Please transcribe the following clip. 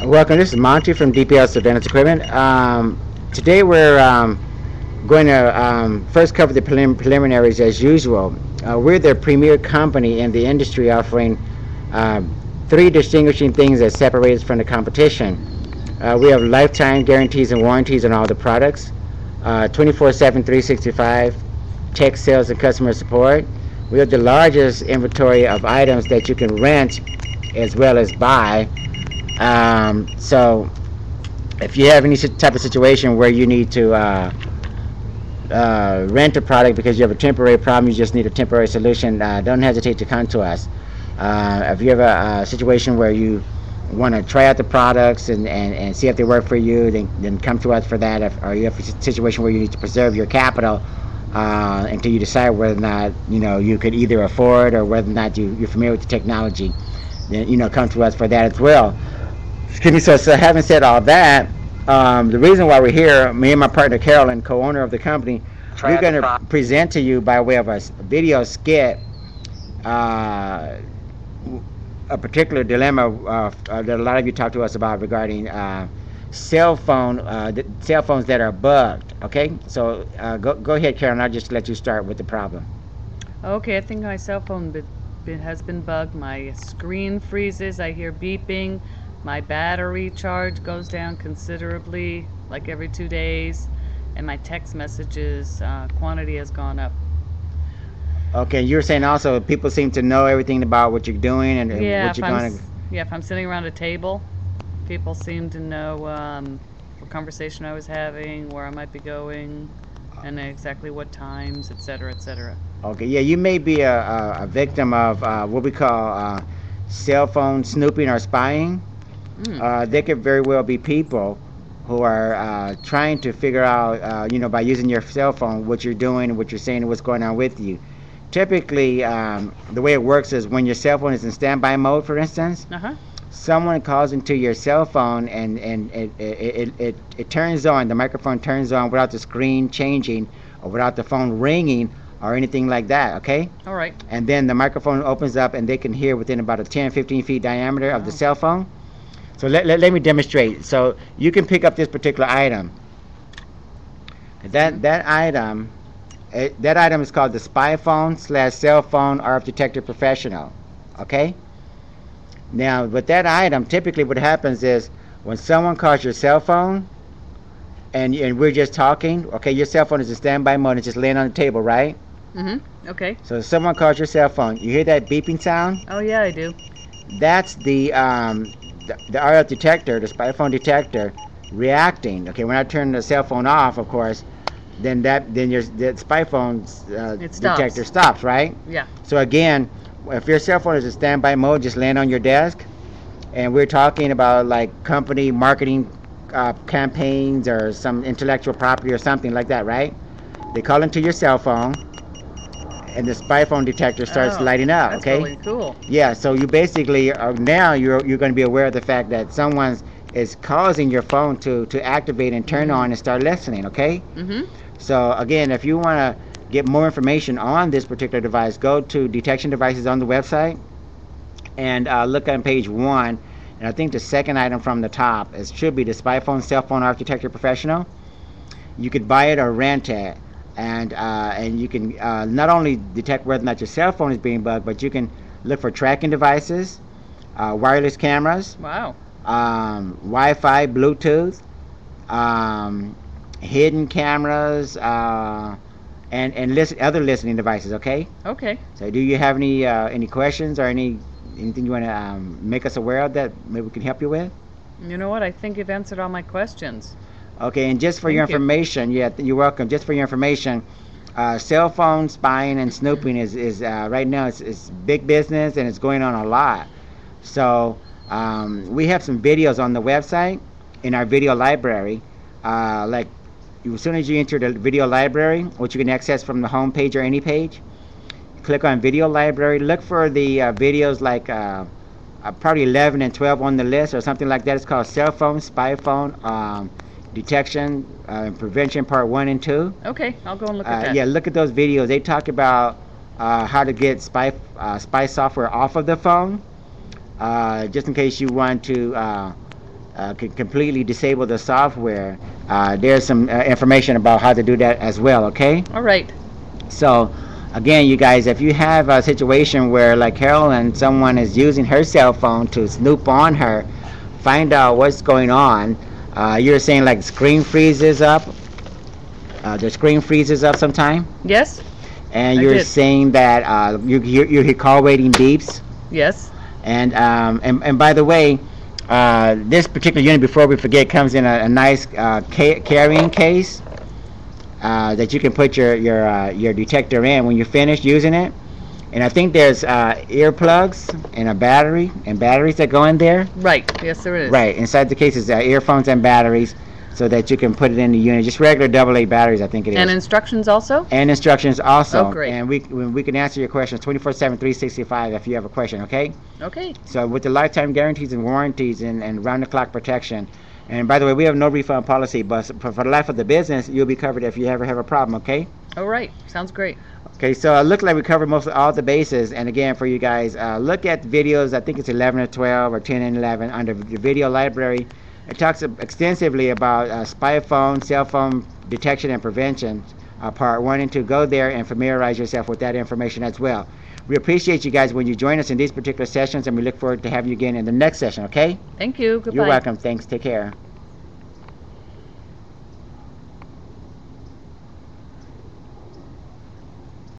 Welcome. This is Monty from DPL Surveillance Equipment. Today we're going to first cover the preliminaries as usual. We're the premier company in the industry, offering three distinguishing things that separate us from the competition. We have lifetime guarantees and warranties on all the products, 24/7, 365 tech sales and customer support. We have the largest inventory of items that you can rent as well as buy. So if you have any type of situation where you need to rent a product because you have a temporary problem, you just need a temporary solution, don't hesitate to come to us. If you have a situation where you want to try out the products and see if they work for you, then come to us for that. Or you have a situation where you need to preserve your capital until you decide whether or not you could either afford or whether or not you're familiar with the technology, then come to us for that as well. Excuse me. So having said all that, the reason why we're here, me and my partner Carolyn, co-owner of the company, we're going to present to you by way of a video skit a particular dilemma that a lot of you talk to us about regarding cell phones that are bugged. Okay, so go ahead, Carolyn. I'll just let you start with the problem. Okay, I think my cell phone has been bugged. My screen freezes. I hear beeping. My battery charge goes down considerably, like every 2 days, and my text messages quantity has gone up. Okay, you were saying also people seem to know everything about what you're doing and Yeah, what you're going to. yeah, if I'm sitting around a table, people seem to know what conversation I was having, where I might be going, and exactly what times, etc., etc. Okay, yeah, you may be a victim of what we call cell phone snooping or spying. They could very well be people who are trying to figure out, by using your cell phone, what you're doing, what you're saying, and what's going on with you. Typically, the way it works is when your cell phone is in standby mode, for instance, someone calls into your cell phone and it turns on, the microphone turns on without the screen changing or without the phone ringing or anything like that, okay? All right. And then the microphone opens up and they can hear within about a 10-15 feet diameter of the cell phone. So let me demonstrate. So you can pick up this particular item. That item is called the Spy Phone / Cell Phone RF Detector Professional. Okay. Now with that item, typically what happens is when someone calls your cell phone, and we're just talking. Okay, your cell phone is in standby mode. It's just laying on the table, right? Okay. So if someone calls your cell phone, you hear that beeping sound? Oh yeah, I do. That's the RF detector, the spy phone detector, reacting. Okay, when I turn the cell phone off, of course, then the spy phone's detector stops, right? Yeah. So again, if your cell phone is in standby mode, just land on your desk, and we're talking about like company marketing campaigns or some intellectual property or something like that, right? They call into your cell phone, and the spy phone detector starts lighting up. That's okay. really cool. Yeah, so you basically now you're going to be aware of the fact that someone is causing your phone to activate and turn on and start listening. Okay. So again, if you want to get more information on this particular device, go to detection devices on the website and look on page 1. And I think the second item from the top should be the Spy Phone Cell Phone Architecture Professional. You could buy it or rent it. And you can not only detect whether or not your cell phone is being bugged, but you can look for tracking devices, wireless cameras, Wow. Wi-Fi, Bluetooth, hidden cameras, and other listening devices. Okay. Okay. So, do you have any questions or anything you want to make us aware of that maybe we can help you with? You know what? I think you've answered all my questions. Okay, and just for your information, yeah, you're welcome. Just for your information, cell phone spying and snooping is right now it's big business and it's going on a lot. So we have some videos on the website in our video library. Like as soon as you enter the video library, which you can access from the home page or any page, click on video library. Look for the videos like probably 11 and 12 on the list or something like that. It's called Cell Phone Spy Phone Detection and Prevention Part 1 and 2. Okay, I'll go and look at that. Yeah, look at those videos. They talk about how to get spy software off of the phone, just in case you want to completely disable the software, there's some information about how to do that as well, okay? All right. So again, you guys, if you have a situation where, like Carolyn, someone is using her cell phone to snoop on her, find out what's going on. You're saying like screen freezes up. The screen freezes up sometime, Yes. and I you're did. saying that you hear call waiting beeps. Yes. And by the way, this particular unit, before we forget, comes in a nice carrying case that you can put your detector in when you finish using it. And I think there's earplugs and a battery and batteries that go in there. Right. Yes, there is. Right, inside the case is earphones and batteries, so that you can put it in the unit. Just regular AA batteries, I think it is. And instructions also? And instructions also. Oh, great. And we can answer your questions 24/7, 365 if you have a question, okay? Okay. So with the lifetime guarantees and warranties and round-the-clock protection. And by the way, we have no refund policy, but for the life of the business, you'll be covered if you ever have a problem, okay? All right. Sounds great. Okay, so it looked like we covered most of all the bases. And again, for you guys, look at videos. I think it's 11 or 12 or 10 and 11 under the video library. It talks extensively about spy phone, cell phone detection and prevention, part 1 and 2. Go there and familiarize yourself with that information as well. We appreciate you guys when you join us in these particular sessions, and we look forward to having you again in the next session, okay? Thank you. Goodbye. You're welcome. Thanks. Take care.